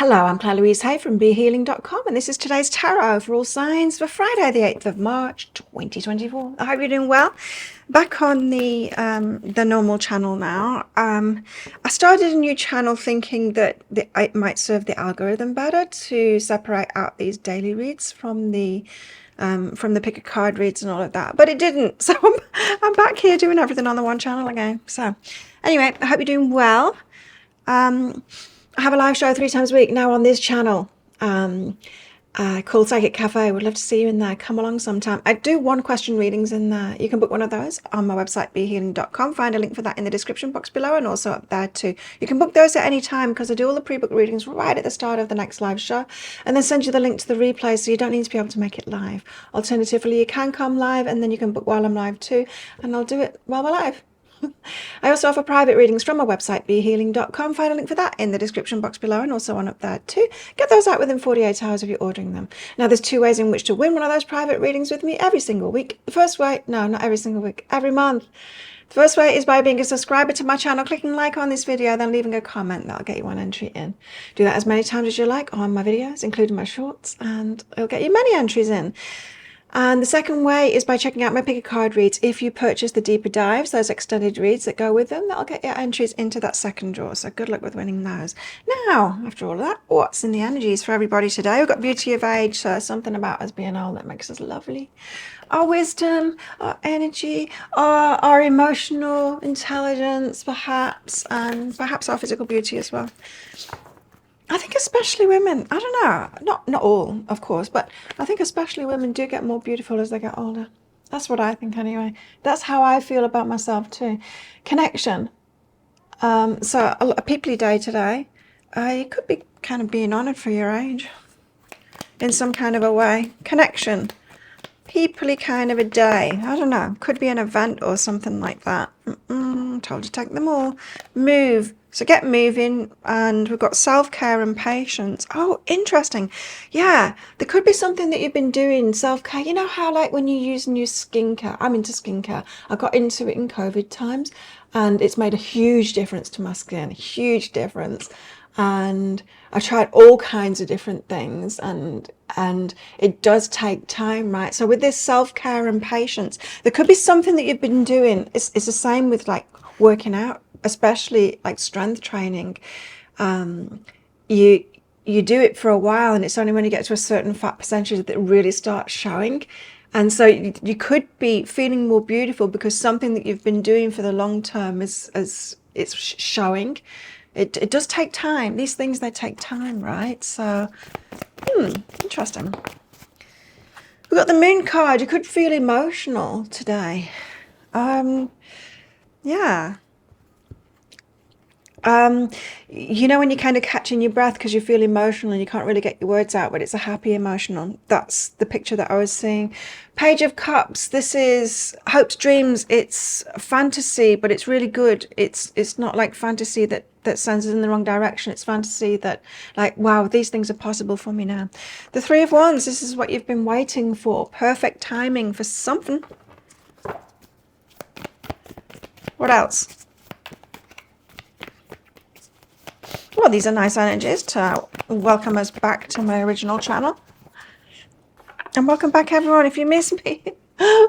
Hello, I'm Claire Louise Hay from BeHealing.com, and this is today's tarot for all signs for Friday, the 8th of March, 2024. I hope you're doing well. Back on the normal channel now. I started a new channel thinking that it might serve the algorithm better to separate out these daily reads from the pick a card reads and all of that, but it didn't. So I'm back here doing everything on the one channel again. So anyway, I hope you're doing well. I have a live show 3 times a week now on this channel called Psychic Cafe. Would love to see you in there. Come along sometime. I do 1-question readings in there. You can book one of those on my website, behealing.com. Find a link for that in the description box below and also up there too. You can book those at any time because I do all the pre-book readings right at the start of the next live show and then send you the link to the replay so you don't need to be able to make it live. Alternatively, you can come live and then you can book while I'm live too, and I'll do it while we're live. I also offer private readings from my website, behealing.com. Find a link for that in the description box below and also on up there too. Get those out within 48 hours if you're ordering them. Now, there's 2 ways in which to win one of those private readings with me every single week. The first way, no, not every single week, every month. The first way is by being a subscriber to my channel, clicking like on this video, then leaving a comment. That'll get you 1 entry in. Do that as many times as you like on my videos, including my shorts, and it'll get you many entries in. And the second way is by checking out my pick a card reads. If you purchase the deeper dives, those extended reads that go with them, that'll get your entries into that second draw. So good luck with winning those. Now, after all of that, what's in the energies for everybody today? We've got beauty of age, so something about us being old that makes us lovely. Our wisdom, our energy, our emotional intelligence, perhaps, and perhaps our physical beauty as well. I think especially women, I don't know, not all, of course, but I think especially women do get more beautiful as they get older. That's what I think anyway. That's how I feel about myself too. Connection. So a peoply day today. You could be kind of being honoured for your age in some kind of a way. Connection. Peoply kind of a day. I don't know. Could be an event or something like that. Told you to take them all. Move. So get moving, and we've got self-care and patience. Oh, interesting. Yeah, there could be something that you've been doing, self-care. You know how like when you use new skincare, I'm into skincare. I got into it in COVID times and it's made a huge difference to my skin, a huge difference. And I tried all kinds of different things and it does take time, right? So with this self-care and patience, there could be something that you've been doing. It's the same with like working out, especially like strength training. You do it for a while and it's only when you get to a certain fat percentage that it really starts showing. And so you could be feeling more beautiful because something that you've been doing for the long term is it's showing. It does take time. These things, they take time, right? So, interesting. We've got the moon card. You could feel emotional today. Yeah. You know when you're kind of catching your breath because you feel emotional and you can't really get your words out, but it's a happy emotional. That's the picture that I was seeing. Page of Cups. This is hopes, dreams. It's fantasy, but it's really good. It's not like fantasy that sends us in the wrong direction. It's fantasy that like, wow, these things are possible for me now. The 3 of Wands. This is what you've been waiting for. Perfect timing for something. What else? Well, these are nice energies to welcome us back to my original channel. And welcome back, everyone, if you miss me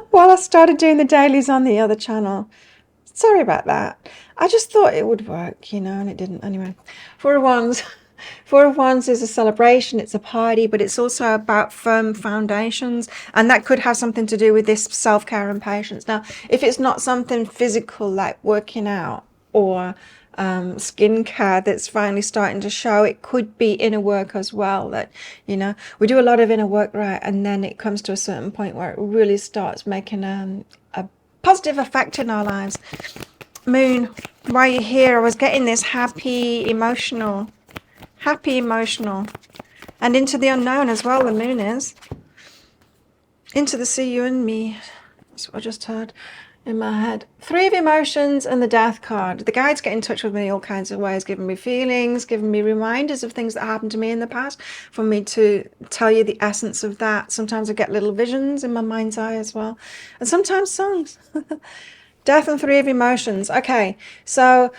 while I started doing the dailies on the other channel. Sorry about that. I just thought it would work, you know, and it didn't. Anyway, 4 of Wands. 4 of Wands is a celebration, it's a party, but it's also about firm foundations, and that could have something to do with this self-care and patience. Now, if it's not something physical like working out or skincare that's finally starting to show, it could be inner work as well, that, you know, we do a lot of inner work, right, and then it comes to a certain point where it really starts making a positive effect in our lives. Moon, while you're here, I was getting this happy emotional, and into the unknown as well. The moon is into the sea, you and me. That's what I just heard in my head. 3 of emotions and the death card. The guides get in touch with me all kinds of ways, giving me feelings, giving me reminders of things that happened to me in the past for me to tell you the essence of that. Sometimes I get little visions in my mind's eye as well, and sometimes songs. Death and 3 of emotions. Okay, so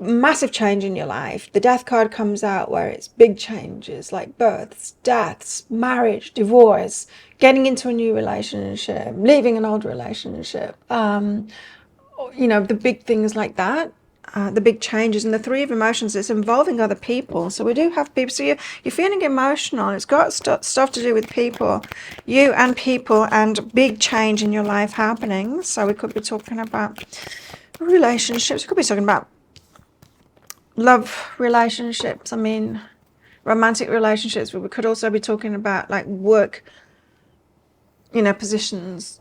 massive change in your life. The death card comes out where it's big changes like births, deaths, marriage, divorce, getting into a new relationship, leaving an old relationship, the big things like that. The big changes. And the three of emotions, it's involving other people. So we do have people. So you're feeling emotional. It's got stuff to do with people, you and people, and big change in your life happening. So we could be talking about relationships. We could be talking about love relationships. I mean, romantic relationships. But we could also be talking about like work, positions.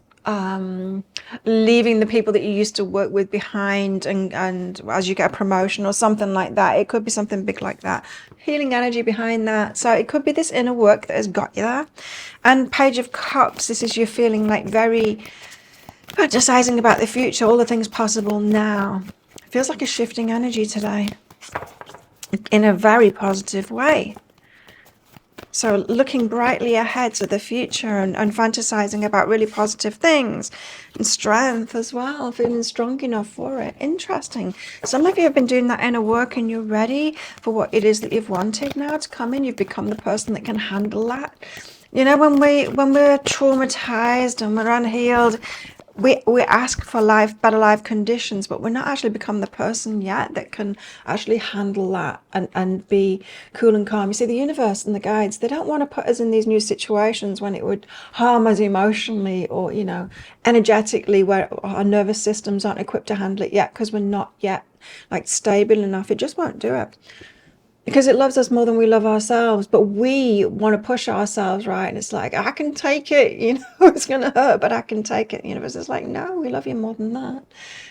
Leaving the people that you used to work with behind, and as you get a promotion or something like that. It could be something big like that. Healing energy behind that. So it could be this inner work that has got you there. And Page of Cups, this is you feeling like very fantasizing about the future, all the things possible now. It feels like a shifting energy today in a very positive way. So looking brightly ahead to the future and fantasizing about really positive things and strength as well, feeling strong enough for it. Interesting. Some of you have been doing that inner work and you're ready for what it is that you've wanted now to come in. You've become the person that can handle that. When we're traumatized and we're unhealed, we ask for better life conditions, but we're not actually become the person yet that can actually handle that and be cool and calm. You see, the universe and the guides, they don't want to put us in these new situations when it would harm us emotionally or, energetically, where our nervous systems aren't equipped to handle it yet because we're not yet like stable enough. It just won't do it. Because it loves us more than we love ourselves, but we want to push ourselves, right? And it's like, I can take it, it's going to hurt, but I can take it. The universe is like, no, we love you more than that.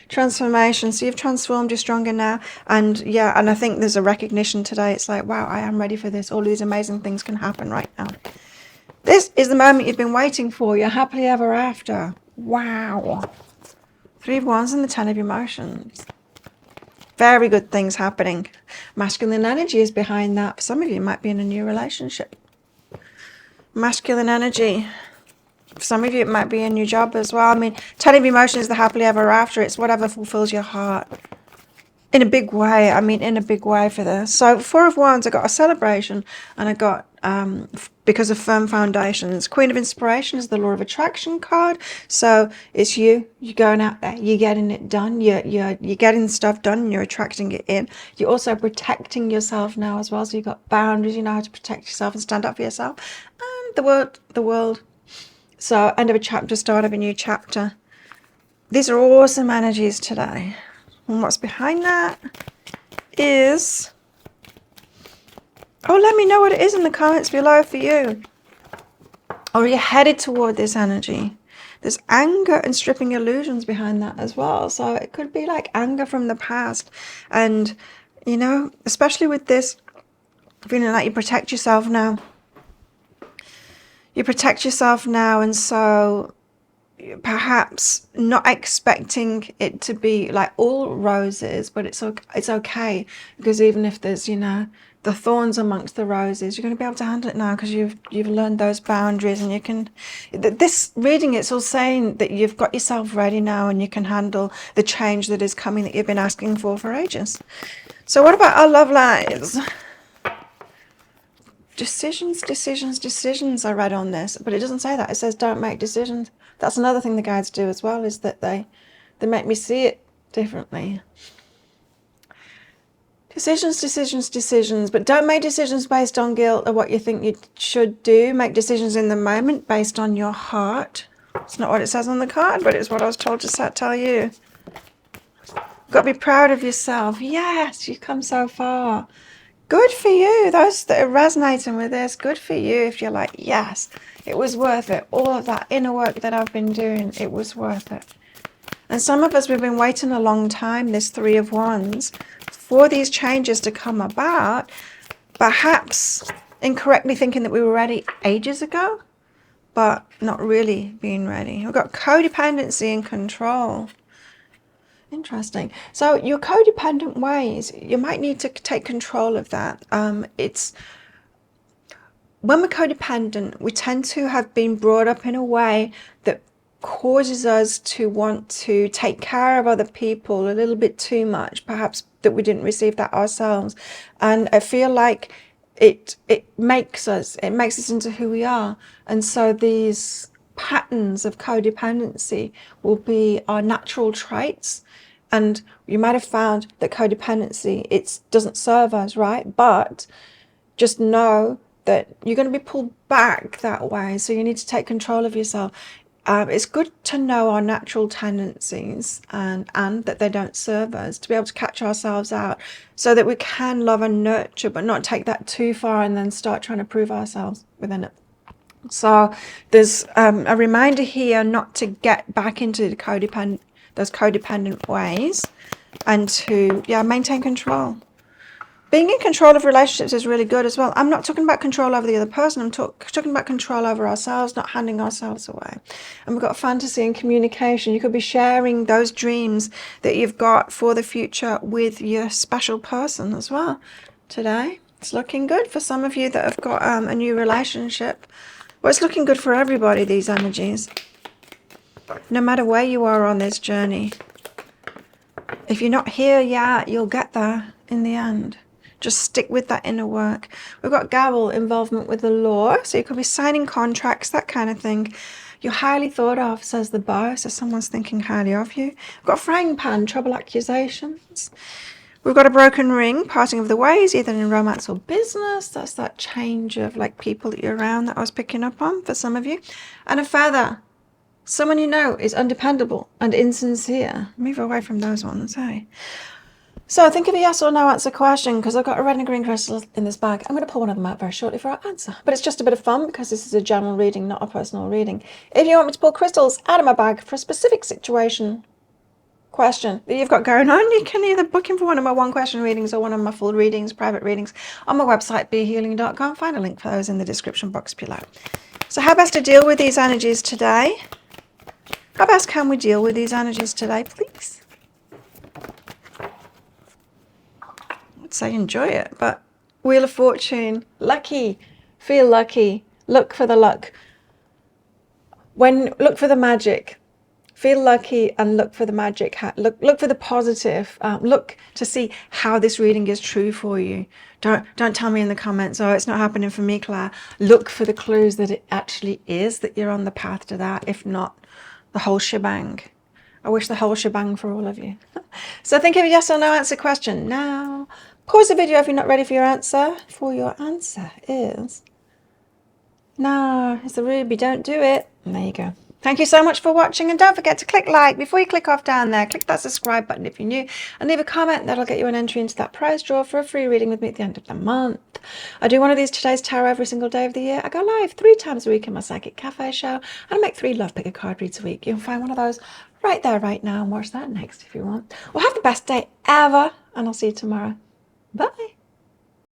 Transformation. So you've transformed, you're stronger now. And I think there's a recognition today. It's like, wow, I am ready for this. All of these amazing things can happen right now. This is the moment you've been waiting for. You're happily ever after. Wow. 3 of Wands and the 10 of Emotions. Very good things happening. Masculine energy is behind that. For some of you, it might be in a new relationship. Masculine energy. For some of you, it might be a new job as well. I mean, 10 of Emotions is the happily ever after. It's whatever fulfills your heart. In a big way. In a big way for this. So 4 of Wands, I got a celebration, and I got because of firm foundations. Queen of Inspiration is the Law of Attraction card. So it's you're going out there, you're getting it done, you're getting stuff done, you're attracting it in. You're also protecting yourself now as well. So you've got boundaries, you know how to protect yourself and stand up for yourself. And the world. So end of a chapter, start of a new chapter. These are awesome energies today. And what's behind that is... let me know what it is in the comments below for you. Or you're headed toward this energy. There's anger and stripping illusions behind that as well. So it could be like anger from the past. And, especially with this, feeling like you protect yourself now. You protect yourself now, and so perhaps not expecting it to be like all roses, but it's okay, because even if there's the thorns amongst the roses, you're going to be able to handle it now because you've learned those boundaries, and you can. This reading, it's all saying that you've got yourself ready now, and you can handle the change that is coming that you've been asking for ages. So what about our love lives? Decisions I read on this, but it doesn't say that. It says don't make decisions. That's another thing the guides do as well, is that they make me see it differently. Decisions, but don't make decisions based on guilt or what you think you should do. Make decisions in the moment based on your heart. It's not what it says on the card, but it's what I was told to tell you. You've got to be proud of yourself. Yes, you've come so far. Good for you. Those that are resonating with this, good for you. If you're like, yes, it was worth it. All of that inner work that I've been doing, it was worth it. And some of us, we've been waiting a long time, this 3 of Wands, for these changes to come about, perhaps incorrectly thinking that we were ready ages ago, but not really being ready. We've got codependency and control. Interesting. So your codependent ways, you might need to take control of that. It's when we're codependent, we tend to have been brought up in a way that causes us to want to take care of other people a little bit too much, perhaps that we didn't receive that ourselves. And I feel like it makes us into who we are. And so these patterns of codependency will be our natural traits. And you might have found that codependency, it doesn't serve us, right? But just know that you're going to be pulled back that way. So you need to take control of yourself. It's good to know our natural tendencies and that they don't serve us, to be able to catch ourselves out so that we can love and nurture, but not take that too far and then start trying to prove ourselves within it. So there's a reminder here not to get back into those codependent ways, and to maintain control. Being in control of relationships is really good as well. I'm not talking about control over the other person. I'm talking about control over ourselves, not handing ourselves away. And we've got fantasy and communication. You could be sharing those dreams that you've got for the future with your special person as well today. It's looking good for some of you that have got a new relationship. Well, it's looking good for everybody, these energies. No matter where you are on this journey. If you're not here yet, you'll get there in the end. Just stick with that inner work. We've got Gavel, involvement with the law. So you could be signing contracts, that kind of thing. You're highly thought of, says the bow. So someone's thinking highly of you. We've got frying pan, trouble, accusations. We've got a broken ring, parting of the ways, either in romance or business. That's that change of like people that you're around that I was picking up on for some of you. And a feather. Someone you know is undependable and insincere. Move away from those ones, hey? So think of a yes or no answer question, because I've got a red and a green crystal in this bag. I'm going to pull one of them out very shortly for our answer. But it's just a bit of fun because this is a general reading, not a personal reading. If you want me to pull crystals out of my bag for a specific situation, question that you've got going on, you can either book in for one of my one question readings or one of my full readings, private readings, on my website, behealing.com. Find a link for those in the description box below. So how best to deal with these energies today? How best can we deal with these energies today, please? Say enjoy it, but Wheel of Fortune, lucky, feel lucky, look for the luck. Look for the magic, feel lucky, and look for the magic. Look for the positive. Look to see how this reading is true for you. Don't tell me in the comments, oh, it's not happening for me, Claire. Look for the clues that it actually is, that you're on the path to that, if not the whole shebang. I wish the whole shebang for all of you. So think of a yes or no answer question now. Pause the video if you're not ready for your answer. For your answer is no. It's the ruby. Don't do it. And there you go. Thank you so much for watching, and don't forget to click like before you click off down there. Click that subscribe button if you're new, and leave a comment. That'll get you an entry into that prize draw for a free reading with me at the end of the month. I do one of these Today's Tarot every single day of the year. I go live 3 times a week in my Psychic Cafe show, and I make 3 Love Picker card reads a week. You can find one of those right there, right now, and watch that next if you want. Well, have the best day ever, and I'll see you tomorrow. Bye.